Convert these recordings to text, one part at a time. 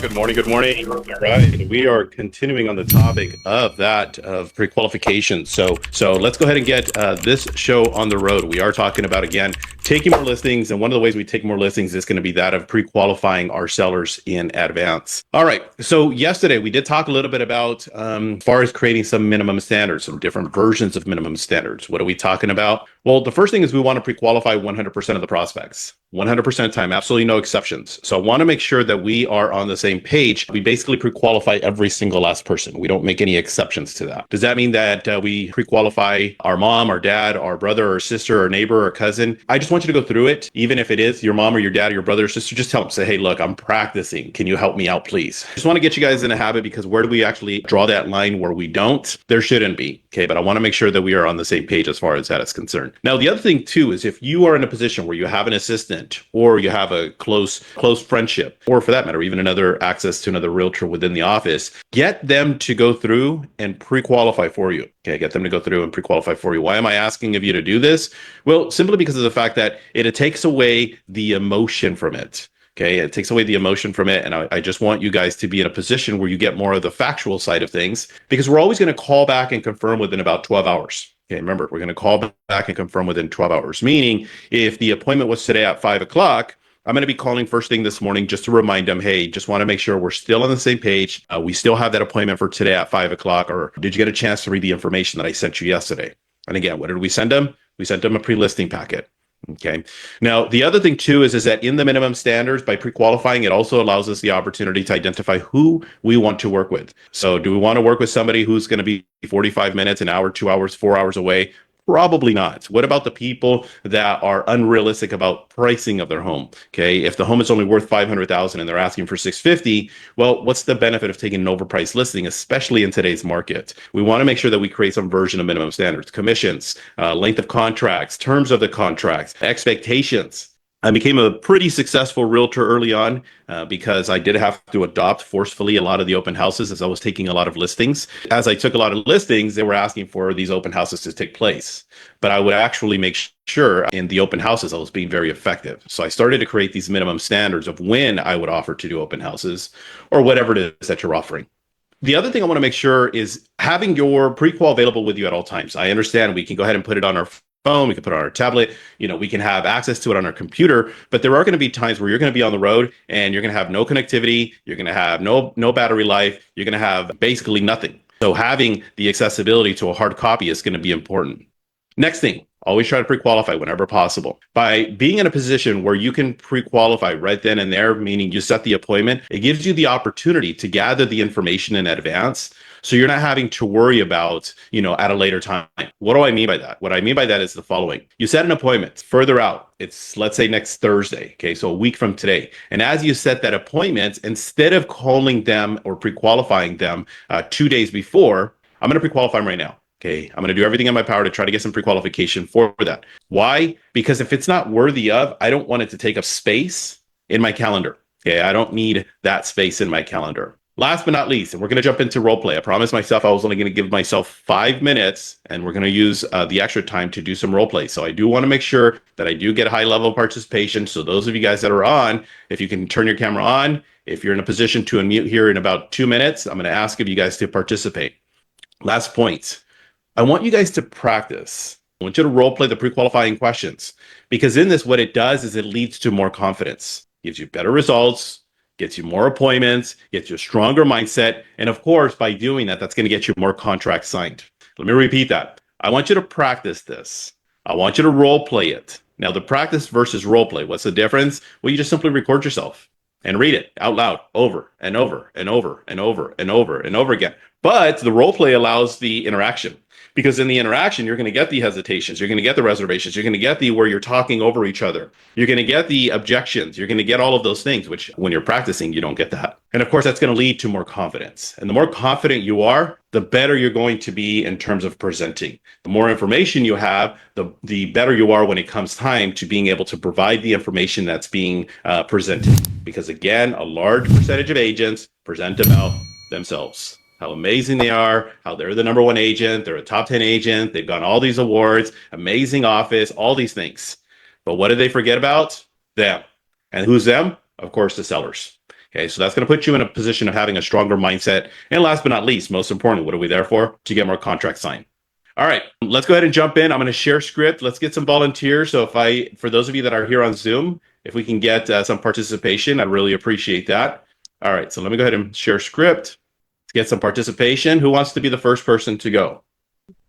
Good morning. Good morning. All right. We are continuing on the topic of pre-qualification. So let's go ahead and get this show on the road. We are talking about, again, taking more listings. And one of the ways we take more listings is going to be that of pre-qualifying our sellers in advance. All right. So yesterday we did talk a little bit about as far as creating some minimum standards, some different versions of minimum standards. What are we talking about? Well, the first thing is we want to pre-qualify 100% of the prospects, 100% of time, absolutely no exceptions. So I want to make sure that we are on the same page. We basically pre-qualify every single last person. We don't make any exceptions to that. Does that mean that we pre-qualify our mom, our dad, our brother or sister, or neighbor or cousin? I just want you to go through it. Even if it is your mom or your dad or your brother or sister, just tell them, say, hey, look, I'm practicing. Can you help me out, please? Just want to get you guys in a habit, because where do we actually draw that line where we don't? There shouldn't be. Okay. But I want to make sure that we are on the same page as far as that is concerned. Now, the other thing too is if you are in a position where you have an assistant or you have a close friendship, or for that matter, even another access to another realtor within the office, get them to go through and pre-qualify for you. Okay, get them to go through and pre-qualify for you. Why am I asking of you to do this? Well, simply because of the fact that it takes away the emotion from it. Okay, it takes away the emotion from it. And I just want you guys to be in a position where you get more of the factual side of things, because we're always going to call back and confirm within about 12 hours. Okay, remember, we're going to call back and confirm within 12 hours, meaning if the appointment was today at 5 o'clock, I'm going to be calling first thing this morning just to remind them, hey, just want to make sure we're still on the same page. We still have that appointment for today at 5 o'clock, or did you get a chance to read the information that I sent you yesterday? And again, what did we send them? We sent them a pre-listing packet. Okay. Now, the other thing too is that in the minimum standards, by pre-qualifying, it also allows us the opportunity to identify who we want to work with. So do we want to work with somebody who's going to be 45 minutes, an hour, 2 hours, 4 hours away? Probably not. What about the people that are unrealistic about pricing of their home? Okay, if the home is only worth $500,000 and they're asking for $650,000, well, what's the benefit of taking an overpriced listing, especially in today's market? We want to make sure that we create some version of minimum standards, commissions, length of contracts, terms of the contracts, expectations. I became a pretty successful realtor early on because I did have to adopt forcefully a lot of the open houses as I was taking a lot of listings. As I took a lot of listings, they were asking for these open houses to take place. But I would actually make sure in the open houses I was being very effective. So I started to create these minimum standards of when I would offer to do open houses or whatever it is that you're offering. The other thing I want to make sure is having your pre-qual available with you at all times. I understand we can go ahead and put it on our phone, we can put it on our tablet, we can have access to it on our computer, but there are going to be times where you're going to be on the road and you're going to have no connectivity, you're going to have no battery life, you're going to have basically nothing. So having the accessibility to a hard copy is going to be important. Next thing, always try to pre-qualify whenever possible. By being in a position where you can pre-qualify right then and there, meaning you set the appointment, it gives you the opportunity to gather the information in advance. So you're not having to worry about, at a later time. What do I mean by that? What I mean by that is the following. You set an appointment further out. It's, let's say, next Thursday. Okay, so a week from today. And as you set that appointment, instead of calling them or pre-qualifying them 2 days before, I'm going to pre-qualify them right now. Okay, I'm going to do everything in my power to try to get some pre-qualification for that. Why? Because if it's not worthy of, I don't want it to take up space in my calendar. Okay, I don't need that space in my calendar. Last but not least, and we're going to jump into role play. I promised myself I was only going to give myself 5 minutes, and we're going to use the extra time to do some role play. So I do want to make sure that I do get high level participation. So those of you guys that are on, if you can turn your camera on, if you're in a position to unmute here in about 2 minutes, I'm going to ask of you guys to participate. Last point. I want you guys to practice. I want you to role play the pre-qualifying questions, because in this, what it does is it leads to more confidence, gives you better results, gets you more appointments, gets you a stronger mindset. And of course, by doing that, that's going to get you more contracts signed. Let me repeat that. I want you to practice this. I want you to role play it. Now, the practice versus role play, what's the difference? Well, you just simply record yourself and read it out loud over and over and over and over and over and over again. But the role play allows the interaction. Because in the interaction, you're going to get the hesitations, you're going to get the reservations, you're going to get the where you're talking over each other, you're going to get the objections, you're going to get all of those things, which when you're practicing, you don't get that. And of course, that's going to lead to more confidence. And the more confident you are, the better you're going to be in terms of presenting. The more information you have, the better you are when it comes time to being able to provide the information that's being presented. Because again, a large percentage of agents present about themselves. How amazing they are, how they're the number one agent, they're a top 10 agent, they've gotten all these awards, amazing office, all these things. But what do they forget about? Them. And who's them? Of course, the sellers. Okay, so that's going to put you in a position of having a stronger mindset. And last but not least, most importantly, what are we there for? To get more contracts signed. All right, let's go ahead and jump in. I'm going to share script. Let's get some volunteers. So for those of you that are here on Zoom, if we can get some participation, I'd really appreciate that. All right, so let me go ahead and share script. Let's get some participation. Who wants to be the first person to go?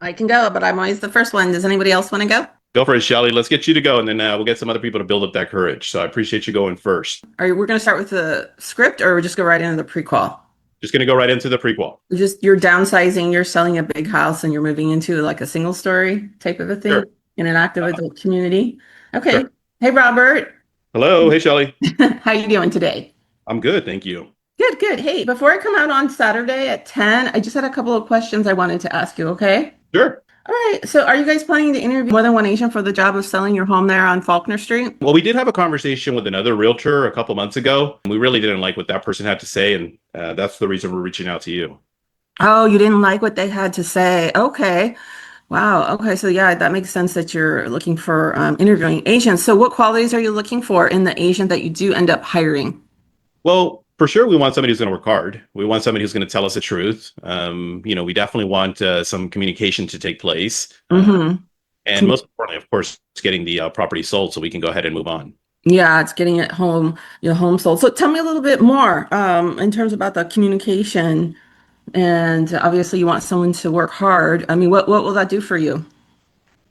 I can go, but I'm always the first one. Does anybody else want to go? Go for it, Shelly. Let's get you to go, and then we'll get some other people to build up that courage. So I appreciate you going first. We're going to start with the script, or we just go right into the pre-qual? Just going to go right into the pre-qual. Just you're downsizing, you're selling a big house, and you're moving into like a single story type of a thing. Sure. In an active adult community. Okay. Sure. Hey, Robert. Hello. Hey, Shelly. How you doing today? I'm good. Thank you. Good, good. Hey, before I come out on Saturday at 10, I just had a couple of questions I wanted to ask you, okay? Sure. All right. So are you guys planning to interview more than one agent for the job of selling your home there on Faulkner Street? Well, we did have a conversation with another realtor a couple months ago. And we really didn't like what that person had to say. And that's the reason we're reaching out to you. Oh, you didn't like what they had to say. Okay. Wow. Okay. So yeah, that makes sense that you're looking for interviewing agents. So what qualities are you looking for in the agent that you do end up hiring? Well, for sure, we want somebody who's going to work hard. We want somebody who's going to tell us the truth. We definitely want some communication to take place. Mm-hmm. And most importantly, of course, it's getting the property sold so we can go ahead and move on. Yeah, it's getting it home, your home sold. So tell me a little bit more in terms about the communication. And obviously you want someone to work hard. I mean, what will that do for you?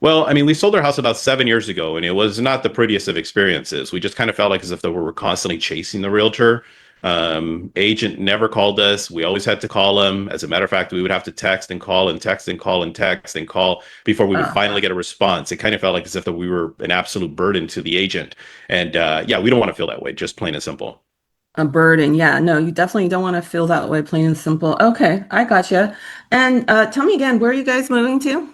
Well, I mean, we sold our house about 7 years ago, and it was not the prettiest of experiences. We just kind of felt like as if we were constantly chasing the realtor. Agent never called us. We always had to call him. As a matter of fact, we would have to text and call and text and call and text and call before we would finally get a response. It kind of felt like as if we were an absolute burden to the agent. And we don't want to feel that way, just plain and simple. A burden. Yeah, no, you definitely don't want to feel that way, plain and simple. Okay, I gotcha. And tell me again, where are you guys moving to?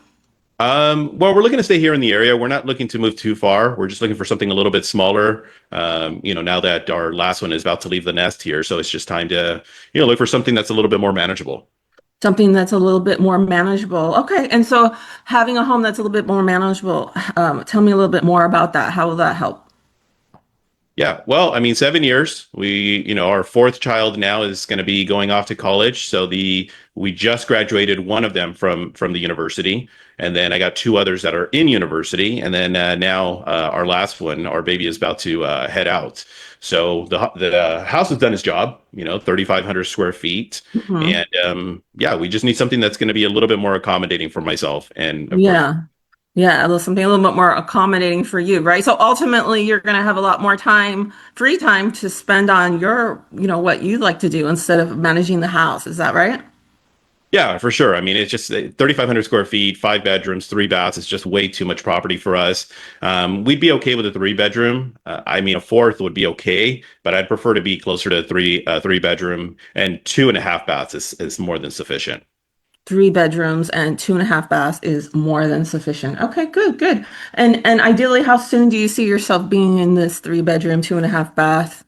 Well, we're looking to stay here in the area. We're not looking to move too far. We're just looking for something a little bit smaller. Now that our last one is about to leave the nest here. So it's just time to, look for something that's a little bit more manageable. Something that's a little bit more manageable. Okay. And so having a home that's a little bit more manageable, tell me a little bit more about that. How will that help? Yeah, well, I mean, 7 years. Our fourth child now is going to be going off to college. So we just graduated one of them from the university, and then I got two others that are in university, and then now our last one, our baby, is about to head out. So the house has done its job. 3,500 square feet, and we just need something that's going to be a little bit more accommodating for myself and of course, yeah, something a little bit more accommodating for you, right? So ultimately, you're going to have a lot more free time to spend on your, what you'd like to do instead of managing the house. Is that right? Yeah, for sure. I mean, it's just 3,500 square feet, 5 bedrooms, 3 baths. It's just way too much property for us. We'd be okay with a 3-bedroom. A fourth would be okay, but I'd prefer to be closer to a 3-bedroom, and 2.5 baths is more than sufficient. 3 bedrooms and 2.5 baths is more than sufficient. Okay, good. And ideally, how soon do you see yourself being in this 3-bedroom, 2.5 bath?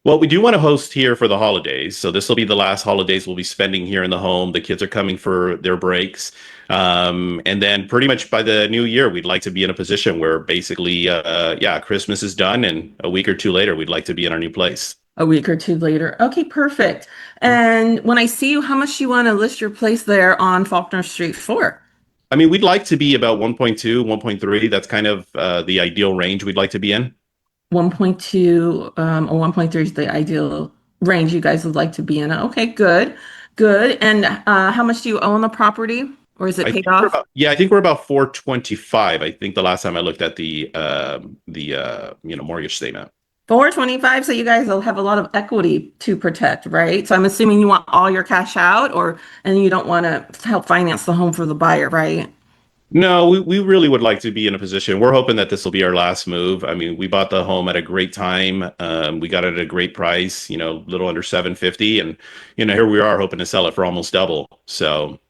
Well, we do want to host here for the holidays. So this will be the last holidays we'll be spending here in the home. The kids are coming for their breaks. And then pretty much by the new year, we'd like to be in a position where basically, Christmas is done. And a week or two later, we'd like to be in our new place. A week or two later. Okay, perfect. And when I see you, how much do you want to list your place there on Faulkner Street for? I mean, we'd like to be about 1.2, 1.3. That's kind of the ideal range we'd like to be in. 1.2 or 1.3 is the ideal range you guys would like to be in. Okay, good. And how much do you own the property? Or is it paid off? I think we're about 425. I think the last time I looked at the mortgage statement. 425, so you guys will have a lot of equity to protect, right? So I'm assuming you want all your cash out, and you don't want to help finance the home for the buyer, right? No, we really would like to be in a position. We're hoping that this will be our last move. I mean, we bought the home at a great time. We got it at a great price, little under $750, and here we are hoping to sell it for almost double. So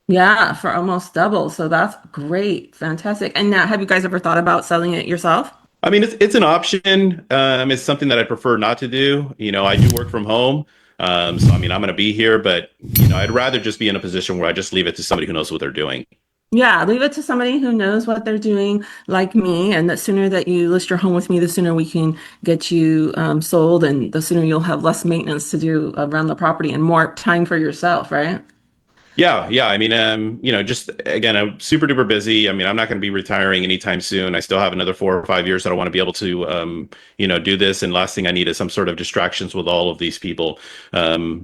yeah, for almost double. So that's great, fantastic. And now, have you guys ever thought about selling it yourself? I mean, it's an option. It's something that I prefer not to do. I do work from home. So, I'm going to be here, but, I'd rather just be in a position where I just leave it to somebody who knows what they're doing. Yeah, leave it to somebody who knows what they're doing, like me. And the sooner that you list your home with me, the sooner we can get you sold, and the sooner you'll have less maintenance to do around the property and more time for yourself, right? Yeah, yeah. I mean, just again, I'm super duper busy. I mean, I'm not going to be retiring anytime soon. I still have another 4 or 5 years that I want to be able to, do this. And last thing I need is some sort of distractions with all of these people.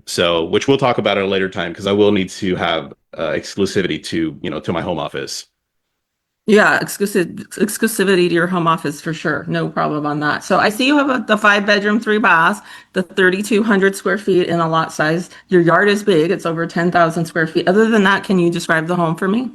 So, which we'll talk about at a later time because I will need to have exclusivity to my home office. Yeah, exclusivity to your home office for sure. No problem on that. So I see you have the 5 bedroom, 3 baths, the 3,200 square feet in a lot size. Your yard is big. It's over 10,000 square feet. Other than that, can you describe the home for me?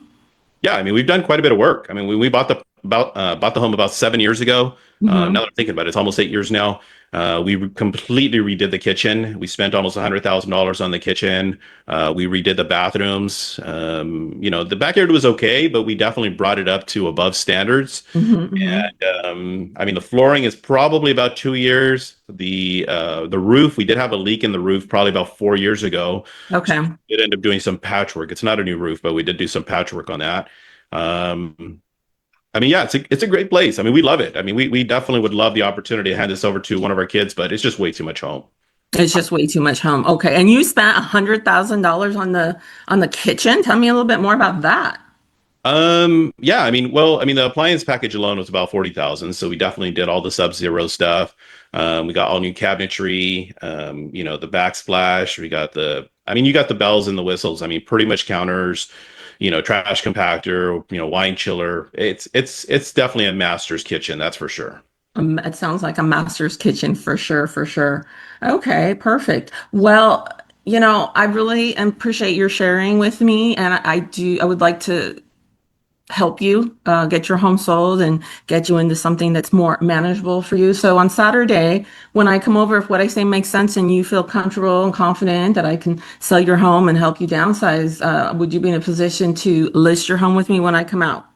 Yeah, I mean, we've done quite a bit of work. I mean, we bought the home about 7 years ago. Now Hmm. that I'm thinking about it, it's almost 8 years now. Completely redid the kitchen. We spent almost $100,000 on the kitchen. We redid the bathrooms. The backyard was okay, but we definitely brought it up to above standards. Hmm. Hmm. And I mean, the flooring is probably about 2 years. The roof, we did have a leak in the roof probably about 4 years ago. So Okay. we did end up doing some patchwork. It's not a new roof, but we did do some patchwork on that. Um, I mean, yeah, it's a great place. I mean, we love it. I mean, we definitely would love the opportunity to hand this over to one of our kids, but it's just way too much home. It's just way too much home. Okay. And you spent $100,000 on the kitchen. Tell me a little bit more about that. Yeah, I mean, well, I mean, the appliance package alone was about 40,000, so we definitely did all the Sub-Zero stuff. We got all new cabinetry, the backsplash. I mean, you got the bells and the whistles. I mean, pretty much counters, trash compactor, wine chiller. It's definitely a master's kitchen, that's for sure. It sounds like a master's kitchen for sure, for sure. Okay, perfect. Well, I really appreciate your sharing with me, and I would like to help you get your home sold and get you into something that's more manageable for you. So on Saturday, when I come over, if what I say makes sense and you feel comfortable and confident that I can sell your home and help you downsize, would you be in a position to list your home with me when I come out?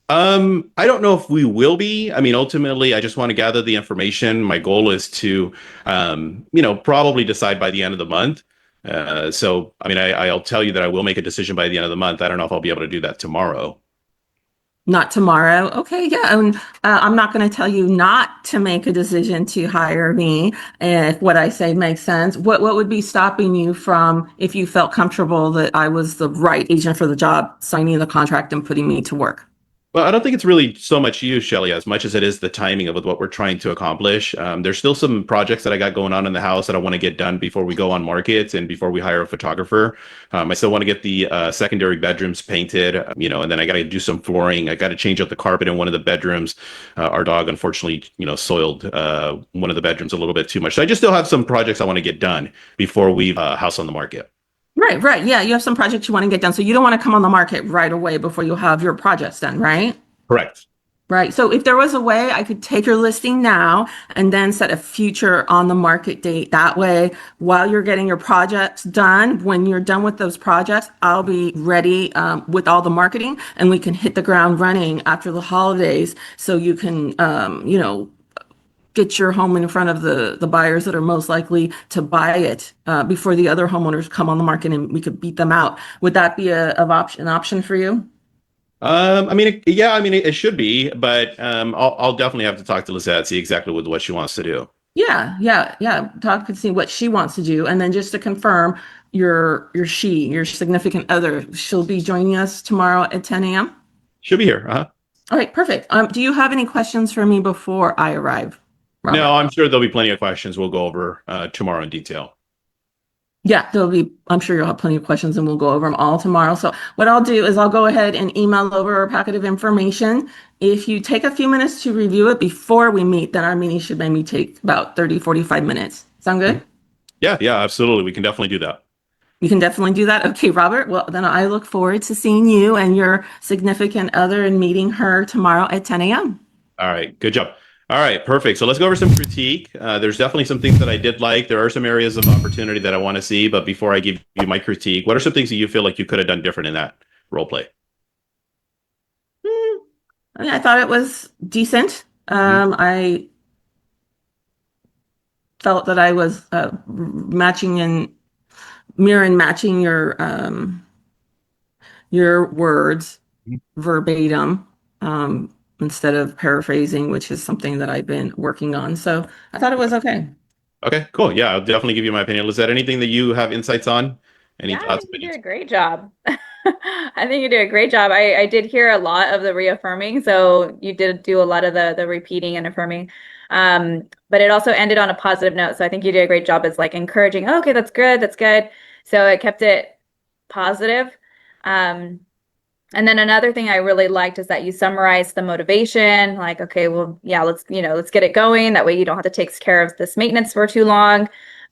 I don't know if we will be. I mean, ultimately, I just want to gather the information. My goal is to, probably decide by the end of the month. So, I mean, I'll tell you that I will make a decision by the end of the month. I don't know if I'll be able to do that tomorrow. Not tomorrow. Okay, yeah. And I'm not going to tell you not to make a decision to hire me if what I say makes sense. What would be stopping you from, if you felt comfortable that I was the right agent for the job, signing the contract and putting me to work? Well, I don't think it's really so much you, Shelly, as much as it is the timing of what we're trying to accomplish. There's still some projects that I got going on in the house that I want to get done before we go on market and before we hire a photographer. I still want to get the secondary bedrooms painted, and then I got to do some flooring. I got to change out the carpet in one of the bedrooms. Our dog, unfortunately, soiled one of the bedrooms a little bit too much. So I just still have some projects I want to get done before we house on the market. Right, right. Yeah, you have some projects you want to get done. So you don't want to come on the market right away before you have your projects done, right? Correct. Right. So if there was a way I could take your listing now and then set a future on the market date, that way, while you're getting your projects done, when you're done with those projects, I'll be ready with all the marketing and we can hit the ground running after the holidays so you can, get your home in front of the buyers that are most likely to buy it before the other homeowners come on the market and we could beat them out. Would that be an option for you? I mean, yeah, I mean, it should be, but I'll definitely have to talk to Lizette, see exactly what she wants to do. Yeah, yeah, yeah. Talk and see what she wants to do, and then just to confirm, your significant other, she'll be joining us tomorrow at 10 a.m. She'll be here. Uh-huh. All right, perfect. Do you have any questions for me before I arrive, No, Robert? I'm sure there'll be plenty of questions we'll go over tomorrow in detail. Yeah, I'm sure you'll have plenty of questions and we'll go over them all tomorrow. So what I'll do is I'll go ahead and email over a packet of information. If you take a few minutes to review it before we meet, then our meeting should maybe take about 30, 45 minutes. Sound good? Mhm. Yeah, yeah, absolutely. We can definitely do that. You can definitely do that. Okay, Robert. Well, then I look forward to seeing you and your significant other and meeting her tomorrow at 10 a.m. All right, good job. All right, perfect. So let's go over some critique. There's definitely some things that I did like. There are some areas of opportunity that I want to see, but before I give you my critique, what are some things that you feel like you could have done different in that role play? Hmm, I mean, I thought it was decent. Mhm. I felt that I was matching and mirror and matching your words. verbatim instead of paraphrasing, which is something that I've been working on. So I thought it was okay. Okay, cool. Yeah, I'll definitely give you my opinion. Is that anything that you have insights on? Any Yeah, I thoughts, think you did opinions? a great job. I think you did a great job. I did hear a lot of the reaffirming, so you did do a lot of the repeating and affirming. But it also ended on a positive note. So I think you did a great job. It's like encouraging, oh, okay, that's good, that's good. So it kept it positive. Um, and then another thing I really liked is that you summarized the motivation, like, okay, well, yeah, let's get it going. That way you don't have to take care of this maintenance for too long.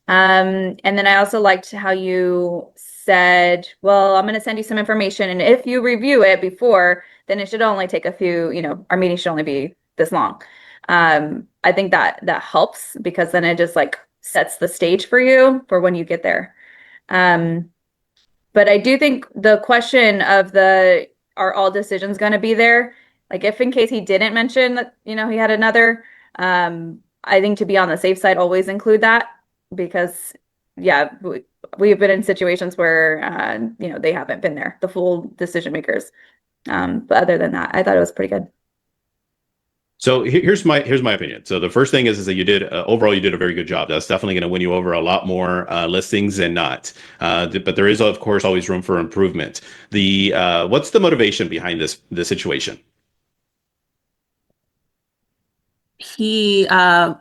And then I also liked how you said, well, I'm going to send you some information. And if you review it before, then it should only take a few, our meeting should only be this long. I think that helps because then it just like sets the stage for you for when you get there. Um, but I do think the question of the are all decisions going to be there? Like if in case he didn't mention that, he had another, I think to be on the safe side, always include that because yeah, we've been in situations where, they haven't been there, the full decision makers. But other than that, I thought it was pretty good. So here's my opinion. So the first thing is that you did overall you did a very good job. That's definitely going to win you over a lot more listings than not. But there is of course always room for improvement. The what's the motivation behind this situation? He, I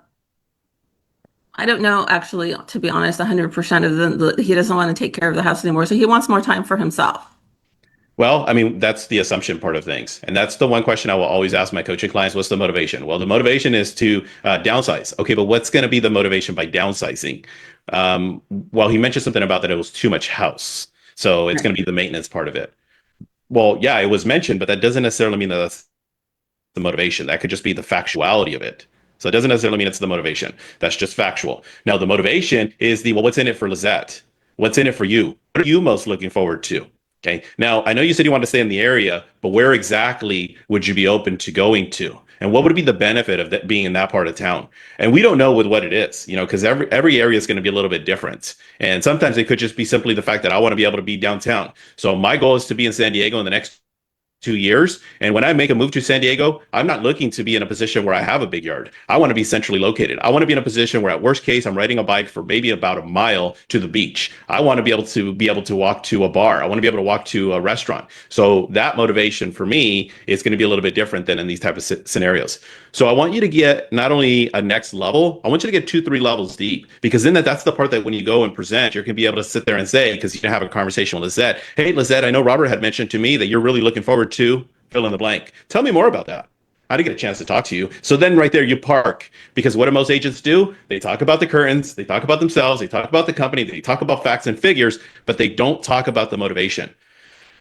don't know, actually, to be honest, 100% of he doesn't want to take care of the house anymore. So he wants more time for himself. Well, I mean, that's the assumption part of things. And that's the one question I will always ask my coaching clients. What's the motivation? Well, the motivation is to downsize. Okay, but what's going to be the motivation by downsizing? Well, he mentioned something about that it was too much house. So it's Right. going to be the maintenance part of it. Well, yeah, it was mentioned, but that doesn't necessarily mean that that's the motivation. That could just be the factuality of it. So it doesn't necessarily mean it's the motivation. That's just factual. Now, the motivation is well, what's in it for Lizette? What's in it for you? What are you most looking forward to? Okay. Now, I know you said you want to stay in the area, but where exactly would you be open to going to? And what would be the benefit of that being in that part of town? And we don't know with what it is, because every area is going to be a little bit different. And sometimes it could just be simply the fact that I want to be able to be downtown. So my goal is to be in San Diego in the next 2 years. And when I make a move to San Diego, I'm not looking to be in a position where I have a big yard. I want to be centrally located. I want to be in a position where, at worst case, I'm riding a bike for maybe about a mile to the beach. I want to be able to walk to a bar. I want to be able to walk to a restaurant. So that motivation for me is going to be a little bit different than in these type of scenarios. So I want you to get not only a next level, I want you to get 2, 3 levels deep, because then that's the part that when you go and present, you're going to be able to sit there and say, because you can have a conversation with Lizette. Hey, Lizette, I know Robert had mentioned to me that you're really looking forward to fill in the blank. Tell me more about that. I didn't get a chance to talk to you. So then right there you park, because what do most agents do? They talk about the curtains, they talk about themselves, they talk about the company, they talk about facts and figures, but they don't talk about the motivation.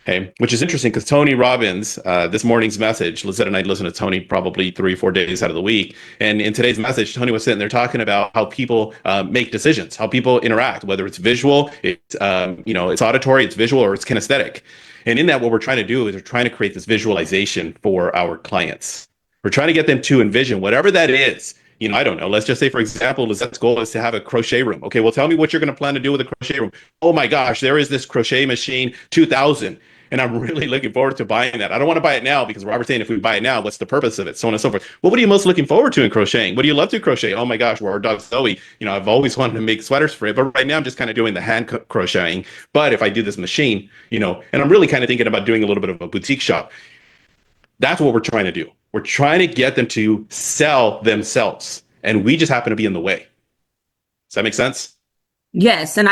Okay, which is interesting because Tony Robbins, this morning's message, Lizette and I listen to Tony probably 3 or 4 days out of the week. And in today's message, Tony was sitting there talking about how people make decisions, how people interact, whether it's visual, it's auditory, it's visual, or it's kinesthetic. And in that, what we're trying to do is we're trying to create this visualization for our clients. We're trying to get them to envision whatever that is. I don't know. Let's just say, for example, Lizette's goal is to have a crochet room. Okay, well, tell me what you're going to plan to do with a crochet room. Oh my gosh, there is this crochet machine 2000. And I'm really looking forward to buying that. I don't want to buy it now because Robert's saying if we buy it now, what's the purpose of it? So on and so forth. Well, what are you most looking forward to in crocheting? What do you love to crochet? Oh my gosh, well, our dog Zoe, I've always wanted to make sweaters for it, but right now I'm just kind of doing the hand crocheting. But if I do this machine, and I'm really kind of thinking about doing a little bit of a boutique shop. That's what we're trying to do. We're trying to get them to sell themselves. And we just happen to be in the way. Does that make sense? Yes, and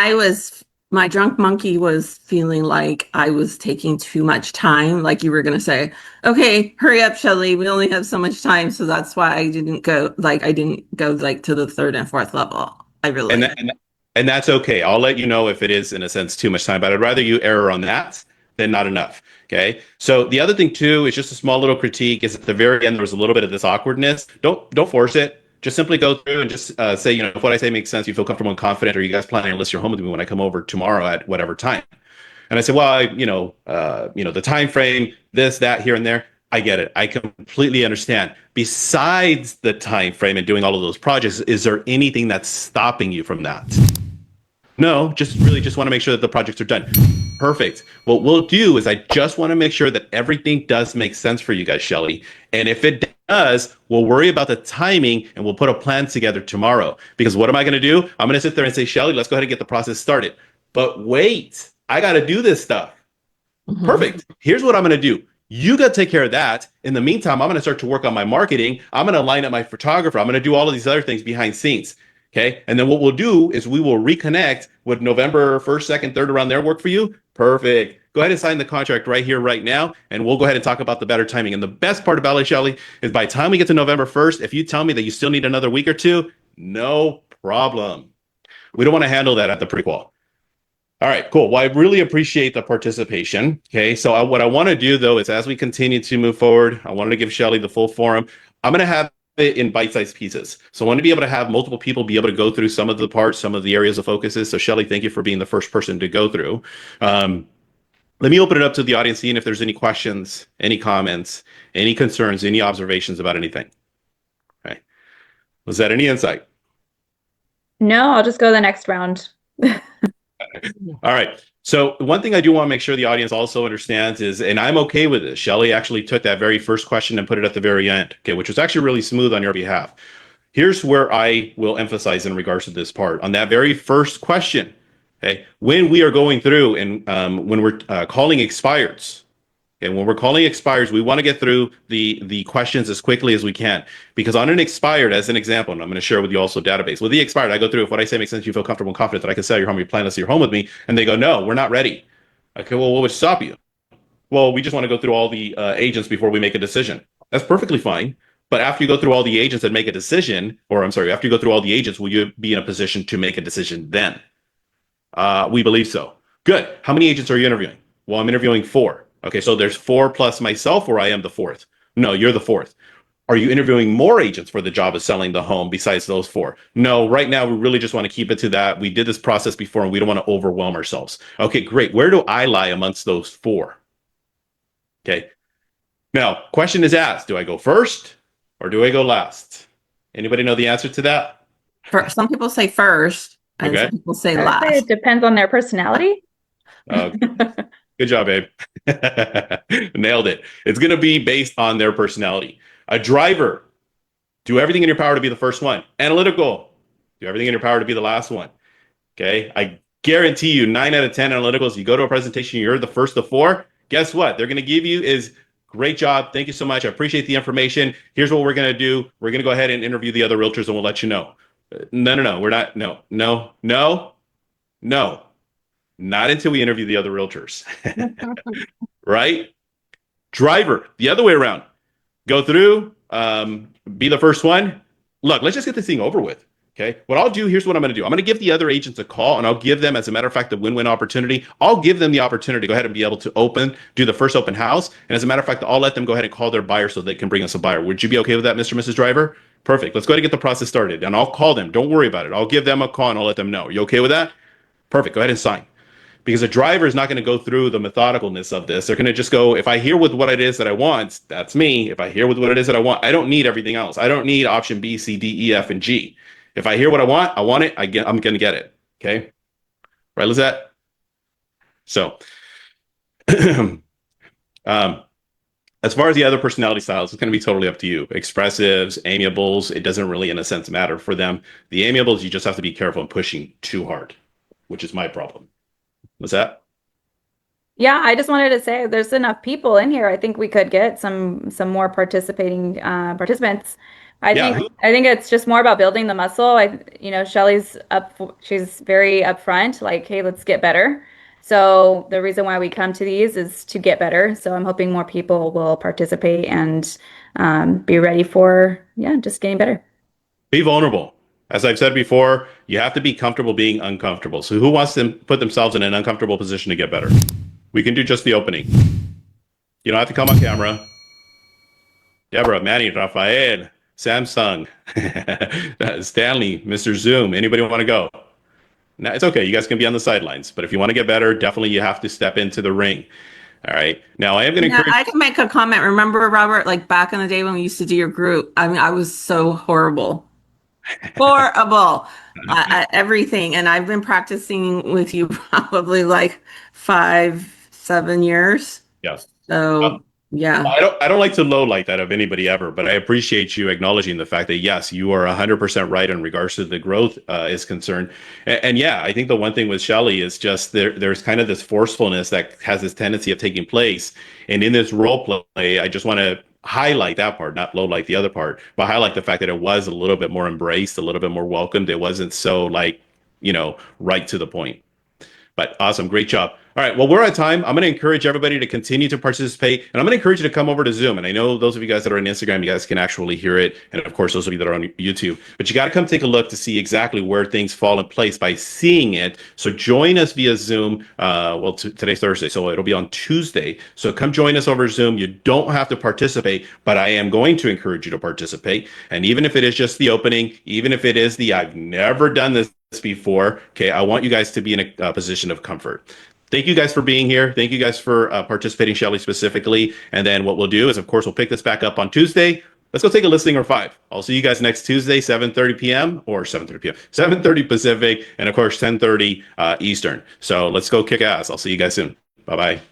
my drunk monkey was feeling like I was taking too much time, like you were going to say, okay, hurry up, Shelly. We only have so much time. So that's why I didn't go like to the third and fourth level. I And, really, that, and, and that's okay. I'll let you know if it is, in a sense, too much time, but I'd rather you err on that than not enough. Okay. So the other thing too is just a small little critique is at the very end, there was a little bit of this awkwardness. Don't force it. Just simply go through and just say, if what I say makes sense, you feel comfortable and confident, or you guys planning to list your home with me when I come over tomorrow at whatever time. And I said, well, the time frame, this, that, here and there. I get it. I completely understand. Besides the time frame and doing all of those projects, is there anything that's stopping you from that? No, just really just want to make sure that the projects are done. Perfect. What we'll do is I just want to make sure that everything does make sense for you guys, Shelly. And if it does, we'll worry about the timing and we'll put a plan together tomorrow. Because what am I going to do? I'm going to sit there and say, Shelly, let's go ahead and get the process started. But wait, I got to do this stuff. Mhm. Perfect. Here's what I'm going to do. You got to take care of that. In the meantime, I'm going to start to work on my marketing. I'm going to line up my photographer. I'm going to do all of these other things behind scenes. Okay. And then what we'll do is we will reconnect with November 1st, 2nd, 3rd around there work for you. Perfect. Go ahead and sign the contract right here, right now. And we'll go ahead and talk about the better timing. And the best part about it, Shelly, is by the time we get to November 1st, if you tell me that you still need another week or two, no problem. We don't want to handle that at the prequel. All right, cool. Well, I really appreciate the participation. Okay, so what I want to do, though, is as we continue to move forward, I wanted to give Shelly the full forum. I'm going to have it in bite-sized pieces. So I want to be able to have multiple people be able to go through some of the parts, some of the areas of focuses. So Shelly, thank you for being the first person to go through. Let me open it up to the audience, seeing if there's any questions, any comments, any concerns, any observations about anything. Okay. Was that any insight? No, I'll just go to the next round. All right. So one thing I do want to make sure the audience also understands is, and I'm okay with this, Shelly actually took that very first question and put it at the very end, okay, which was actually really smooth on your behalf. Here's where I will emphasize in regards to this part. On that very first question, okay, when we are going through and when we're calling expireds, okay, when we're calling expires, we want to get through the questions as quickly as we can. Because on an expired, as an example, and I'm going to share with you also database. With the expired, I go through, if what I say makes sense, you feel comfortable and confident that I can sell your home, you plan to sell your home with me, and they go, no, we're not ready. Okay, well, what would stop you? Well, we just want to go through all the agents before we make a decision. That's perfectly fine. But after you go through all the agents and make a decision, or I'm sorry, after you go through all the agents, will you be in a position to make a decision then? We believe so. Good. How many agents are you interviewing? Well, I'm interviewing 4. Okay, so there's 4 plus myself, or I am the 4th. No, you're the 4th. Are you interviewing more agents for the job of selling the home besides those 4? No, right now we really just want to keep it to that. We did this process before and we don't want to overwhelm ourselves. Okay, great. Where do I lie amongst those 4? Okay. Now, question is asked, do I go first or do I go last? Anybody know the answer to that? Some people say first, and Okay. some people say I would last. say it depends on their personality. Good job, babe. Nailed it. It's going to be based on their personality. A driver, do everything in your power to be the first one. Analytical, do everything in your power to be the last one. Okay. I guarantee you 9 out of 10 analyticals, you go to a presentation, you're the first of 4. Guess what? They're going to give you is great job. Thank you so much. I appreciate the information. Here's what we're going to do. We're going to go ahead and interview the other realtors and we'll let you know. No. We're not. No. Not until we interview the other realtors. Right? Driver, the other way around. Go through, be the first one. Look, let's just get this thing over with. Okay. What I'll do, here's what I'm going to do. I'm going to give the other agents a call and I'll give them, as a matter of fact, a win-win opportunity. I'll give them the opportunity to go ahead and be able to do the first open house. And as a matter of fact, I'll let them go ahead and call their buyer so they can bring us a buyer. Would you be okay with that, Mr. and Mrs. Driver? Perfect. Let's go ahead and get the process started. And I'll call them. Don't worry about it. I'll give them a call and I'll let them know. You okay with that? Perfect. Go ahead and sign. Because a driver is not going to go through the methodicalness of this. They're going to just go, if I hear with what it is that I want, that's me. If I hear with what it is that I want, I don't need everything else. I don't need option B, C, D, E, F, and G. If I hear what I want it, I'm going to get it. Okay. Right, Lizette? So, as far as the other personality styles, it's going to be totally up to you. Expressives, amiables, it doesn't really, in a sense, matter for them. The amiables, you just have to be careful in pushing too hard, which is my problem. What's that? Yeah, I just wanted to say there's enough people in here. I think we could get some more participating participants. I think it's just more about building the muscle. Shelly's she's very upfront, like, hey, let's get better. So the reason why we come to these is to get better. So I'm hoping more people will participate and be ready for, just getting better. Be vulnerable. As I've said before, you have to be comfortable being uncomfortable. So who wants to put themselves in an uncomfortable position to get better? We can do just the opening. You don't have to come on camera. Deborah, Manny, Rafael, Samsung, Stanley, Mr. Zoom. Anybody want to go? No, it's okay. You guys can be on the sidelines. But if you want to get better, definitely you have to step into the ring. All right. Now, I am going to encourage... I can make a comment. Remember, Robert, like back in the day when we used to do your group, I mean, I was so horrible. Horrible. Everything. And I've been practicing with you probably like 5, 7 years. Yes. So yeah. I don't like to low like that of anybody ever, but I appreciate you acknowledging the fact that yes, you are 100% right in regards to the growth is concerned. And yeah, I think the one thing with Shelley is just there's kind of this forcefulness that has this tendency of taking place. And in this role play, I just want to highlight that part, not low like the other part, but highlight the fact that it was a little bit more embraced, a little bit more welcomed. It wasn't so like, right to the point. But awesome, great job. All right, well, we're at time. I'm going to encourage everybody to continue to participate, and I'm going to encourage you to come over to Zoom. And I know those of you guys that are on Instagram, you guys can actually hear it, and of course, those of you that are on YouTube. But you got to come take a look to see exactly where things fall in place by seeing it. So join us via Zoom. Well, today's Thursday, so it'll be on Tuesday. So come join us over Zoom. You don't have to participate, but I am going to encourage you to participate. And even if it is just the opening, even if it is the I've never done this before, okay, I want you guys to be in a position of comfort. Thank you guys for being here. Thank you guys for participating, Shelley, specifically. And then what we'll do is, of course, we'll pick this back up on Tuesday. Let's go take a listening or 5. I'll see you guys next Tuesday, 7:30 p.m. or 7:30 p.m., 7:30 Pacific, and of course, 10:30 Eastern. So let's go kick ass. I'll see you guys soon. Bye-bye.